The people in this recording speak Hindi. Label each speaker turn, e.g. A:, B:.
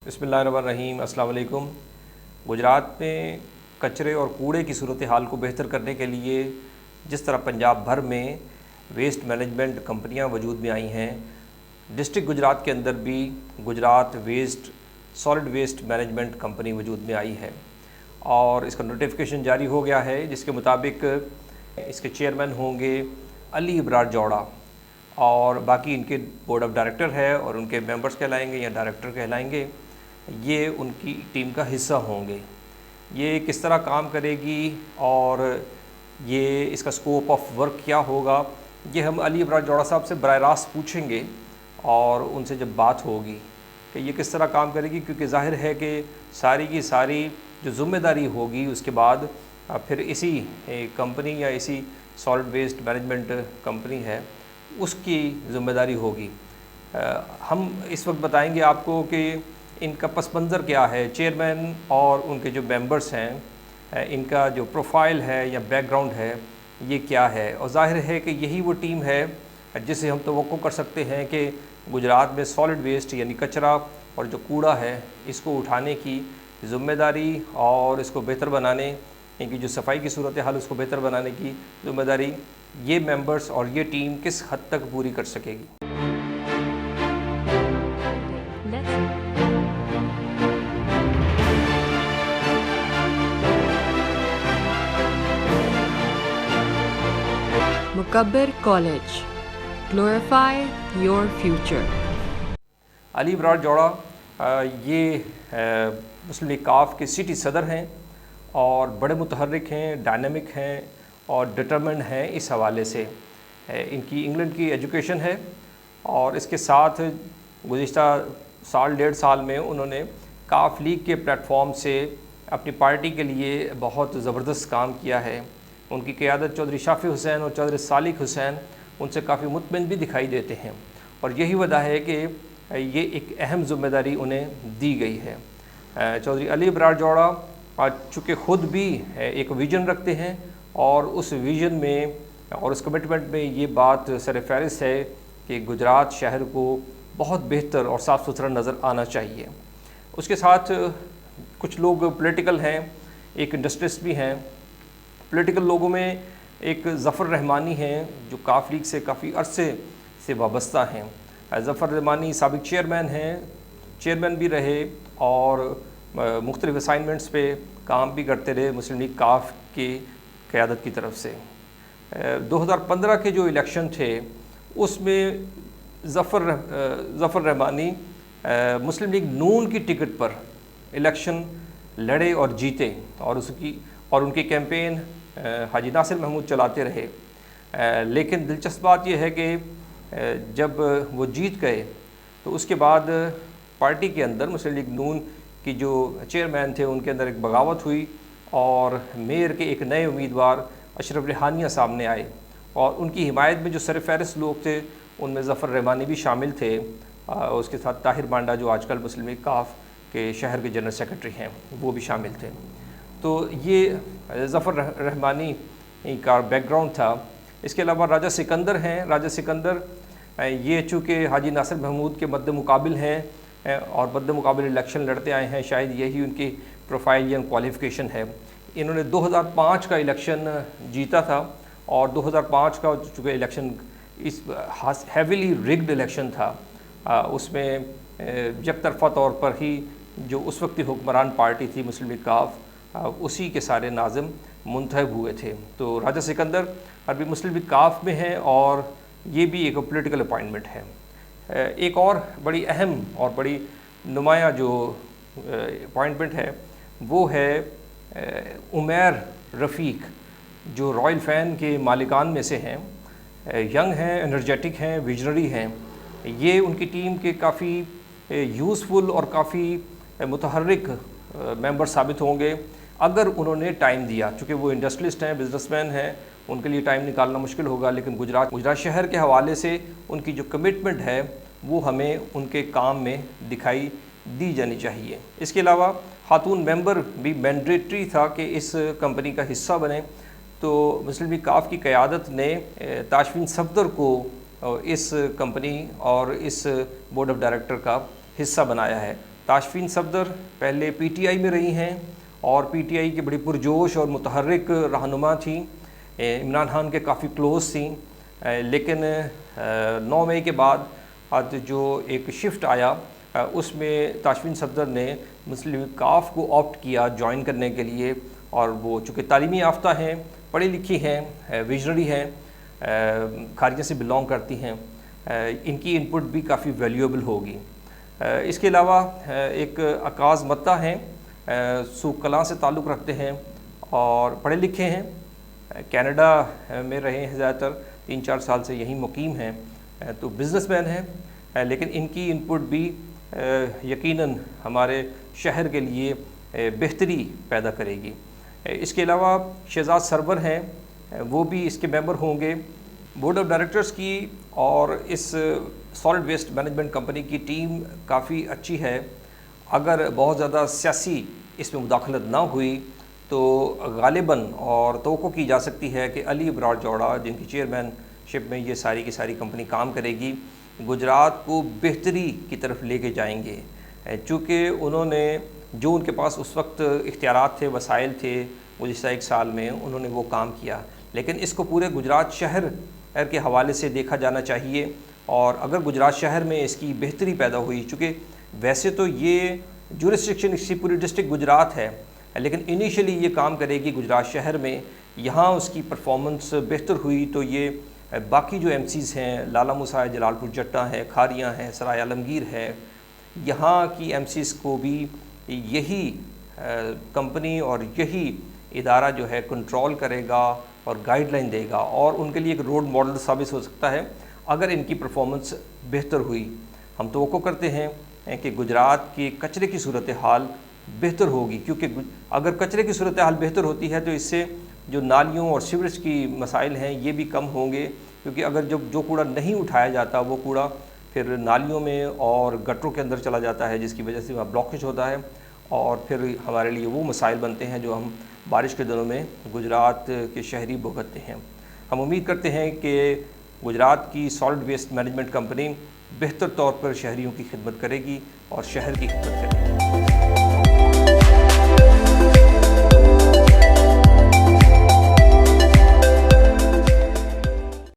A: बिस्मिल्लाहिर्रहमानिर्रहीम। अस्सलाम वालेकुम। गुजरात में कचरे और कूड़े की सूरत हाल को बेहतर करने के लिए जिस तरह पंजाब भर में वेस्ट मैनेजमेंट कंपनियां वजूद में आई हैं, डिस्ट्रिक्ट गुजरात के अंदर भी Gujarat waste solid waste management company वजूद में आई है और इसका नोटिफिकेशन जारी हो गया है, जिसके मुताबिक इसके चेयरमैन होंगे अली इब्रार जौड़ा और बाकी इनके बोर्ड ऑफ डायरेक्टर है और उनके मेंबर्स कहलाएंगे या डायरेक्टर कहलाएंगे। ये उनकी टीम का हिस्सा होंगे। ये किस तरह काम करेगी और ये इसका स्कोप ऑफ वर्क क्या होगा, ये हम अली इब्रार जौड़ा साहब से बराह रास्त पूछेंगे और उनसे जब बात होगी कि ये किस तरह काम करेगी, क्योंकि ज़ाहिर है कि सारी की सारी जो ज़िम्मेदारी होगी उसके बाद फिर इसी कंपनी या इसी सॉलिड वेस्ट मैनेजमेंट कंपनी है उसकी ज़िम्मेदारी होगी। हम इस वक्त बताएंगे आपको कि इनका पस मंज़र क्या है, चेयरमैन और उनके जो मेंबर्स हैं, इनका जो प्रोफाइल है या बैकग्राउंड है ये क्या है। और ज़ाहिर है कि यही वो टीम है जिससे हम तवक्को कर सकते हैं कि गुजरात में सॉलिड वेस्ट यानी कचरा और जो कूड़ा है इसको उठाने की ज़िम्मेदारी और इसको बेहतर बनाने, इनकी जो सफाई की सूरत हाल उसको बेहतर बनाने की ज़िम्मेदारी ये मेंबर्स और ये टीम किस हद तक पूरी कर सकेगी।
B: Mukabbir college, glorify your future.
A: Ali Ibrar Jaura ये मुस्लिम लीग काफ के सिटी सदर हैं और बड़े मुतहर्रिक हैं, डायनामिक हैं और डिटरमिन्ड हैं। इस हवाले से इनकी इंग्लैंड की एजुकेशन है और इसके साथ गुज़िश्ता साल डेढ़ साल में उन्होंने काफ लीग के प्लेटफॉर्म से अपनी पार्टी के लिए बहुत ज़बरदस्त काम किया है। उनकी क़यादत चौधरी शाफ़ी हुसैन और चौधरी सालिक हुसैन उनसे काफ़ी मुतमिन भी दिखाई देते हैं और यही वजह है कि ये एक अहम ज़िम्मेदारी उन्हें दी गई है। चौधरी अली इब्रार जौड़ा चूँकि ख़ुद भी एक विज़न रखते हैं और उस विज़न में और उस कमिटमेंट में ये बात सर फहरिस्त है कि गुजरात शहर को बहुत बेहतर और साफ़ सुथरा नज़र आना चाहिए। उसके साथ कुछ लोग पॉलिटिकल हैं, एक इंडस्ट्रिस्ट भी हैं। पॉलिटिकल लोगों में एक ज़फ़र रहमानी हैं जो काफ लीग से काफ़ी अरसे से वाबस्ता हैं। ज़फ़र रहमानी साबिक़ चेयरमैन हैं, चेयरमैन भी रहे और मुख्तलिफ़ असाइनमेंट्स पे काम भी करते रहे मुस्लिम लीग काफ की क़यादत की तरफ से। 2015 के जो इलेक्शन थे उसमें ज़फ़र रहमानी मुस्लिम लीग नून की टिकट पर इलेक्शन लड़े और जीते और उनकी कैंपेन हाजी नासिर महमूद चलाते रहे। लेकिन दिलचस्प बात यह है कि जब वो जीत गए तो उसके बाद पार्टी के अंदर मुस्लिम लीग नून की जो चेयरमैन थे उनके अंदर एक बगावत हुई और मेयर के एक नए उम्मीदवार अशरफ रिहानिया सामने आए और उनकी हिमायत में जो सर फहरिस्त लोग थे उनमें ज़फ़र रहमानी भी शामिल थे। उसके साथ ताहिर मांडा जो आजकल मुस्लिम लीग काफ के शहर के जनरल सेक्रेटरी हैं वो भी शामिल थे। तो ये ज़फ़र रहमानी का बैकग्राउंड था। इसके अलावा राजा सिकंदर हैं। राजा सिकंदर ये चूँकि हाजी नासिर महमूद के मद्दे मुकाबिल हैं और मद्दे मुकाबिल इलेक्शन लड़ते आए हैं, शायद यही उनकी प्रोफाइल या क्वालिफ़िकेशन है। इन्होंने 2005 का इलेक्शन जीता था और 2005 का चूँकि इलेक्शन इस हैविली रिग्ड इलेक्शन था, उसमें जब तरफ़ा तौर पर ही जो उस वक्त की हुक्मरान पार्टी थी मुस्लिम लीग काफ, उसी के सारे नाज़िम मुंतखब हुए थे। तो राजा सिकंदर अभी मुस्लिम लीग काफ में हैं और ये भी एक पॉलिटिकल अपॉइंटमेंट है। एक और बड़ी अहम और बड़ी नुमाया जो अपॉइंटमेंट है वो है उमैर रफ़ीक, जो रॉयल फ़ैन के मालिकान में से हैं। यंग हैं, एनर्जेटिक हैं, विजनरी हैं। ये उनकी टीम के काफ़ी यूज़फुल और काफ़ी मुतहर्रिक मेंबर साबित होंगे अगर उन्होंने टाइम दिया। चूँकि वो इंडस्ट्रियलिस्ट हैं, बिजनेसमैन हैं, उनके लिए टाइम निकालना मुश्किल होगा, लेकिन गुजरात शहर के हवाले से उनकी जो कमिटमेंट है वो हमें उनके काम में दिखाई दी जानी चाहिए। इसके अलावा खातून मेंबर भी मैंडेटरी था कि इस कंपनी का हिस्सा बने। तो मुस्लिम लीग काफ की क़यादत ने ताशफीन सफदर को इस कंपनी और इस बोर्ड ऑफ डायरेक्टर का हिस्सा बनाया है ताशफीन सफदर पहले पीटीआई में रही हैं और पीटीआई की बड़ी पुरजोश और मुतहर्रिक रहनुमा थी, इमरान खान के काफ़ी क्लोज थी। लेकिन 9 मई के बाद आज जो एक शिफ्ट आया उसमें ताशफीन सफदर ने मुस्लिम लीग काफ को ऑप्ट किया ज्वाइन करने के लिए। और वो चूँकि तालीमी याफ्ता हैं, पढ़ी लिखी हैं, विजनरी हैं, खारिजा से बिलोंग करती हैं, इनकी इनपुट भी काफ़ी वैल्यूएबल होगी। इसके अलावा एक अकाज़ मत्ता हैं, सूख कलां से ताल्लुक़ रखते हैं और पढ़े लिखे हैं, कनाडा में रहे हैं, ज़्यादातर 3-4 साल से यहीं मुकीम हैं, तो बिज़नेसमैन हैं। लेकिन इनकी इनपुट भी यकीनन हमारे शहर के लिए बेहतरी पैदा करेगी। इसके अलावा शहजाद सरवर हैं, वो भी इसके मेंबर होंगे। बोर्ड ऑफ डायरेक्टर्स की और इस सॉलिड वेस्ट मैनेजमेंट कंपनी की टीम काफ़ी अच्छी है। अगर बहुत ज़्यादा सियासी इसमें मुदाखलत ना हुई तो गालिबन और तवक्को की जा सकती है कि अली अबरार जौड़ा, जिनकी चेयरमैनशिप में ये सारी की सारी कंपनी काम करेगी, गुजरात को बेहतरी की तरफ लेके जाएंगे। चूँकि उन्होंने जो उनके पास उस वक्त इख्तियारात थे, वसाइल थे, गुज़िश्ता 1 साल में उन्होंने वो काम किया। लेकिन इसको पूरे गुजरात शहर के हवाले से देखा जाना चाहिए। और अगर गुजरात शहर में इसकी बेहतरी पैदा हुई, चूँकि वैसे तो ये जुरिस्डिक्शन इसकी पूरी डिस्ट्रिक्ट गुजरात है, लेकिन इनिशियली ये काम करेगी गुजरात शहर में, यहाँ उसकी परफॉर्मेंस बेहतर हुई तो ये बाकी जो एमसीज़ हैं, लाला मुसा है, जलालपुर जट्टा है, खारियाँ हैं, सराय आलमगीर है, यहाँ की एमसीज़ को भी यही कंपनी और यही इदारा जो है कंट्रोल करेगा और गाइडलाइन देगा और उनके लिए एक रोड मॉडल साबित हो सकता है अगर इनकी परफॉर्मेंस बेहतर हुई। हम तवक्को करते हैं कि गुजरात की कचरे की सूरत हाल बेहतर होगी, क्योंकि अगर कचरे की सूरत हाल बेहतर होती है तो इससे जो नालियों और सीवरेज की मसाइल हैं ये भी कम होंगे। क्योंकि अगर जब जो कूड़ा नहीं उठाया जाता वो कूड़ा फिर नालियों में और गटरों के अंदर चला जाता है, जिसकी वजह से वहाँ ब्लॉकेज होता है और फिर हमारे लिए वो मसाइल बनते हैं जो हम बारिश के दिनों में गुजरात के शहरी भुगतते हैं। हम उम्मीद करते हैं कि गुजरात की सॉलिड वेस्ट मैनेजमेंट कंपनी बेहतर तौर पर शहरियों की खिदमत करेगी और शहर की खिदमत करेगी।